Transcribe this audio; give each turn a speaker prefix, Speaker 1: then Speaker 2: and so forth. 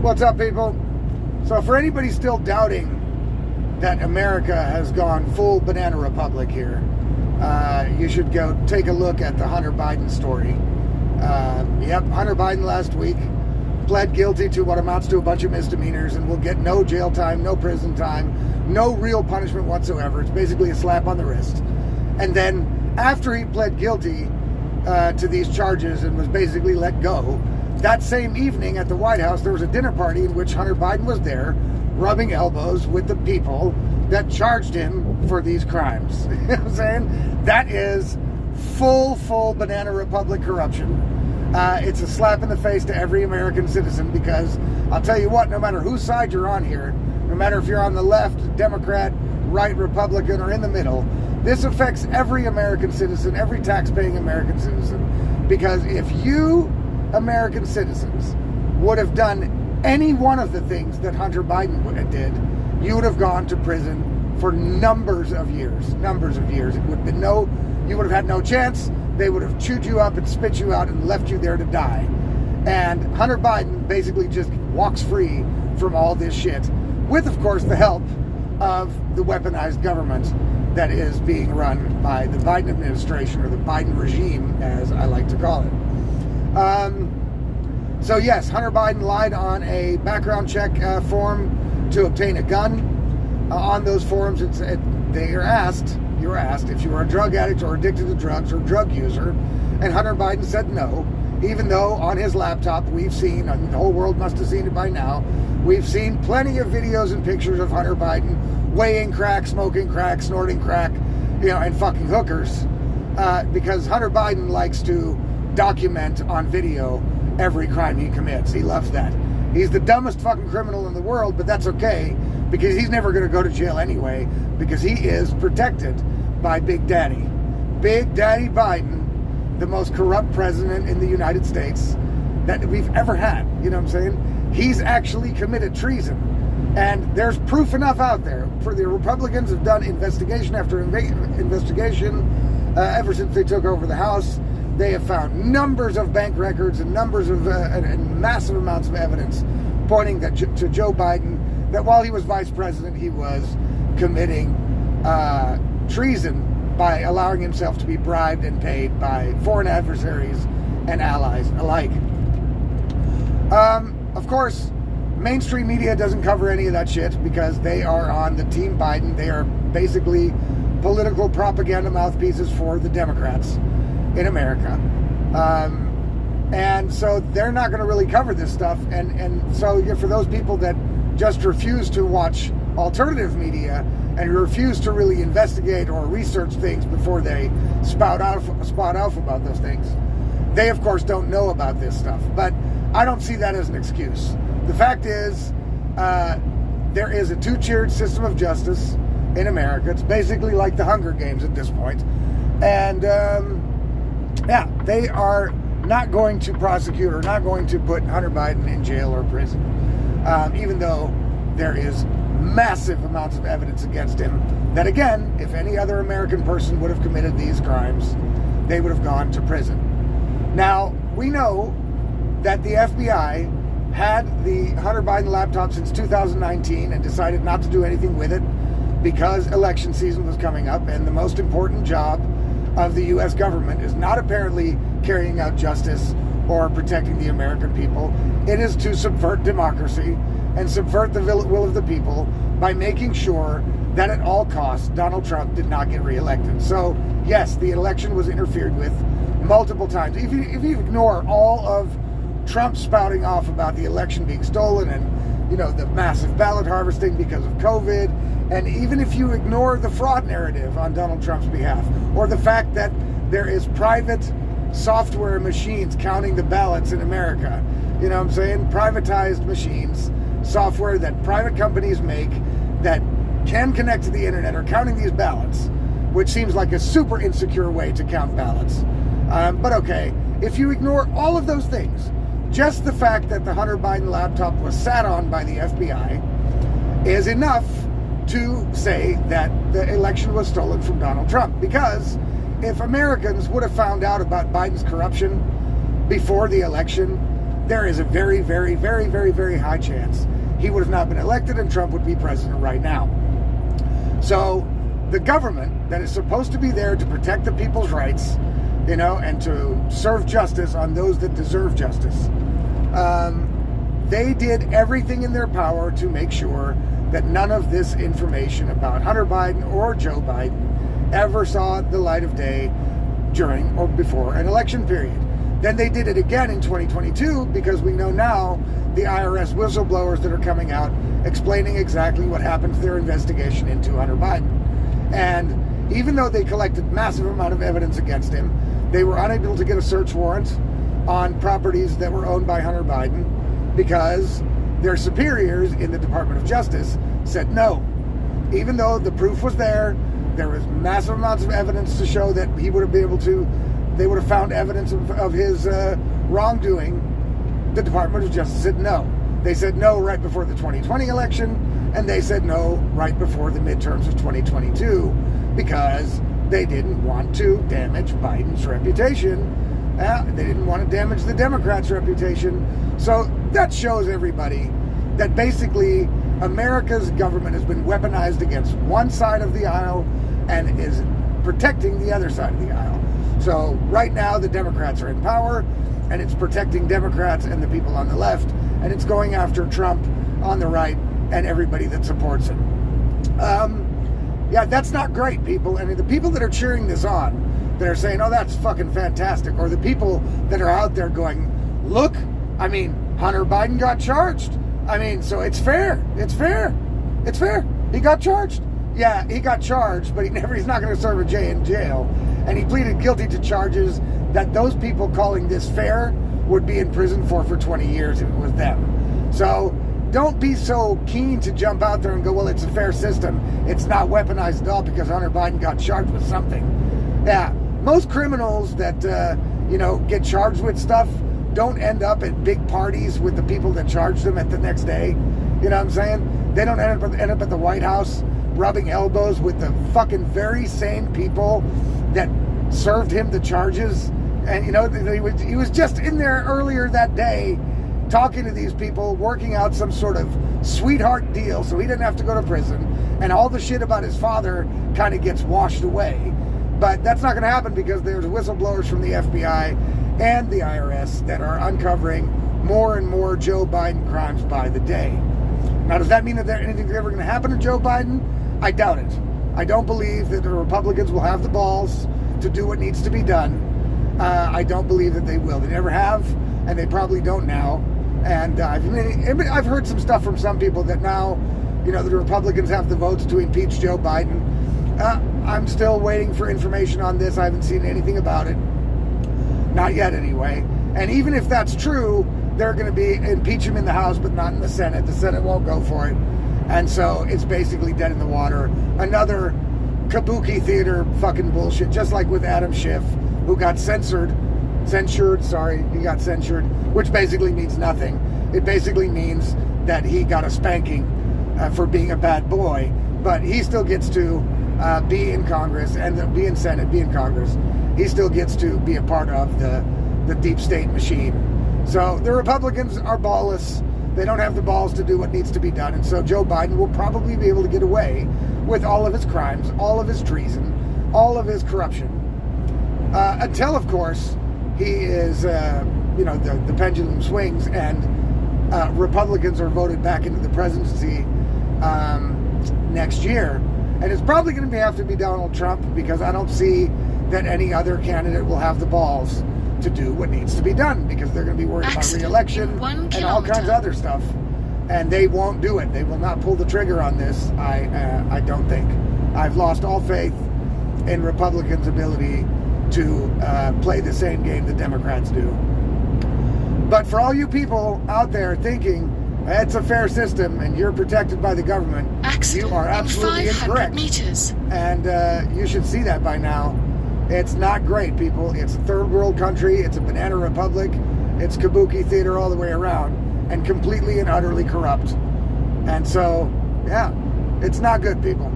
Speaker 1: What's up, people? So for anybody still doubting that America has gone full banana republic here, you should go take a look at the Hunter Biden story. Hunter Biden last week pled guilty to what amounts to a bunch of misdemeanors and will get no jail time, no prison time, no real punishment whatsoever. It's basically a slap on the wrist. And then after he pled guilty to these charges and was basically let go, that same evening at the White House, there was a dinner party in which Hunter Biden was there, rubbing elbows with the people that charged him for these crimes. You know what I'm saying? That is full banana republic corruption. It's a slap in the face to every American citizen, because I'll tell you what, no matter whose side you're on here, no matter if you're on the left, Democrat, right, Republican, or in the middle, this affects every American citizen, every tax-paying American citizen. Because if you American citizens would have done any one of the things that Hunter Biden did, you would have gone to prison for numbers of years. It would have been you would have had no chance. They would have chewed you up and spit you out and left you there to die. And Hunter Biden basically just walks free from all this shit, with, of course, the help of the weaponized government that is being run by the Biden administration, or the Biden regime, as I like to call it. So yes, Hunter Biden lied on a background check form to obtain a gun. On those forms, you're asked if you are a drug addict or addicted to drugs or drug user, and Hunter Biden said no, even though on his laptop we've seen, and the whole world must have seen it by now, we've seen plenty of videos and pictures of Hunter Biden weighing crack, smoking crack, snorting crack, and fucking hookers, because Hunter Biden likes to document on video every crime he commits. He loves that. He's the dumbest fucking criminal in the world, but that's okay, because he's never going to go to jail anyway, because he is protected by Big Daddy. Big Daddy Biden, the most corrupt president in the United States that we've ever had. You know what I'm saying? He's actually committed treason. And there's proof enough out there. For the Republicans have done investigation after investigation ever since they took over the House. They have found numbers of bank records and numbers of and massive amounts of evidence pointing to Joe Biden, that while he was vice president, he was committing treason by allowing himself to be bribed and paid by foreign adversaries and allies alike. Of course, mainstream media doesn't cover any of that shit, because they are on the team Biden. They are basically political propaganda mouthpieces for the Democrats in America. And so they're not going to really cover this stuff. And so for those people that just refuse to watch alternative media and refuse to really investigate or research things before they spout off about those things, they of course don't know about this stuff. But I don't see that as an excuse. The fact is, there is a two-tiered system of justice in America. It's basically like the Hunger Games at this point. And they are not going to prosecute or not going to put Hunter Biden in jail or prison, even though there is massive amounts of evidence against him that, again, if any other American person would have committed these crimes, they would have gone to prison. Now, we know that the FBI had the Hunter Biden laptop since 2019 and decided not to do anything with it because election season was coming up, and the most important job of the U.S. government is not apparently carrying out justice or protecting the American people. It is to subvert democracy and subvert the will of the people by making sure that at all costs Donald Trump did not get reelected. So yes, the election was interfered with multiple times. If you ignore all of Trump spouting off about the election being stolen and the massive ballot harvesting because of COVID, and even if you ignore the fraud narrative on Donald Trump's behalf, or the fact that there is private software machines counting the ballots in America, you know what I'm saying? Privatized machines, software that private companies make that can connect to the internet are counting these ballots, which seems like a super insecure way to count ballots. But okay, if you ignore all of those things, just the fact that the Hunter Biden laptop was sat on by the FBI is enough to say that the election was stolen from Donald Trump. Because if Americans would have found out about Biden's corruption before the election, there is a very, very, very, very, very high chance he would have not been elected and Trump would be president right now. So the government that is supposed to be there to protect the people's rights, and to serve justice on those that deserve justice, they did everything in their power to make sure that none of this information about Hunter Biden or Joe Biden ever saw the light of day during or before an election period. Then they did it again in 2022 because we know now the IRS whistleblowers that are coming out explaining exactly what happened to their investigation into Hunter Biden. And even though they collected massive amount of evidence against him, they were unable to get a search warrant on properties that were owned by Hunter Biden because their superiors in the Department of Justice said no. Even though the proof was there was massive amounts of evidence to show that he would have been able to, they would have found evidence of his wrongdoing, the Department of Justice said no. They said no right before the 2020 election, and they said no right before the midterms of 2022 because they didn't want to damage Biden's reputation. They didn't want to damage the Democrats' reputation. So that shows everybody that basically America's government has been weaponized against one side of the aisle and is protecting the other side of the aisle. So right now the Democrats are in power, and it's protecting Democrats and the people on the left, and it's going after Trump on the right and everybody that supports him. Yeah, that's not great, people. And the people that are cheering this on, that are saying, oh, that's fucking fantastic, or the people that are out there going, look, Hunter Biden got charged. So it's fair. It's fair. It's fair. He got charged. Yeah, he got charged, but he's not going to serve a day in jail. And he pleaded guilty to charges that those people calling this fair would be in prison for 20 years if it was them. So don't be so keen to jump out there and go, well, it's a fair system. It's not weaponized at all because Hunter Biden got charged with something. Yeah, most criminals that, get charged with stuff don't end up at big parties with the people that charged them at the next day. You know what I'm saying? They don't end up at the White House rubbing elbows with the fucking very same people that served him the charges. And, he was just in there earlier that day talking to these people, working out some sort of sweetheart deal so he didn't have to go to prison. And all the shit about his father kind of gets washed away. But that's not going to happen because there's whistleblowers from the FBI and the IRS that are uncovering more and more Joe Biden crimes by the day. Now, does that mean that anything's ever going to happen to Joe Biden? I doubt it. I don't believe that the Republicans will have the balls to do what needs to be done. I don't believe that they will. They never have, and they probably don't now. And I've heard some stuff from some people that now, the Republicans have the votes to impeach Joe Biden. I'm still waiting for information on this. I haven't seen anything about it. Not yet, anyway. And even if that's true, they're going to be impeach him in the House, but not in the Senate. The Senate won't go for it. And so it's basically dead in the water. Another kabuki theater fucking bullshit, just like with Adam Schiff, who got censured, which basically means nothing. It basically means that he got a spanking for being a bad boy, but he still gets to be in Congress and be in Senate, be in Congress. He still gets to be a part of the deep state machine. So the Republicans are ballless. They don't have the balls to do what needs to be done. And so Joe Biden will probably be able to get away with all of his crimes, all of his treason, all of his corruption. Until, of course, he is, the pendulum swings and Republicans are voted back into the presidency next year. And it's probably going to have to be Donald Trump because I don't see that any other candidate will have the balls to do what needs to be done because they're going to be worried about re-election and all kinds of other stuff. And they won't do it. They will not pull the trigger on this, I don't think. I've lost all faith in Republicans' ability to play the same game the Democrats do. But for all you people out there thinking it's a fair system and you're protected by the government, you are absolutely incorrect. Meters. And you should see that by now. It's not great, people. It's a third world country. It's a banana republic. It's kabuki theater all the way around and completely and utterly corrupt. And so, yeah, it's not good, people.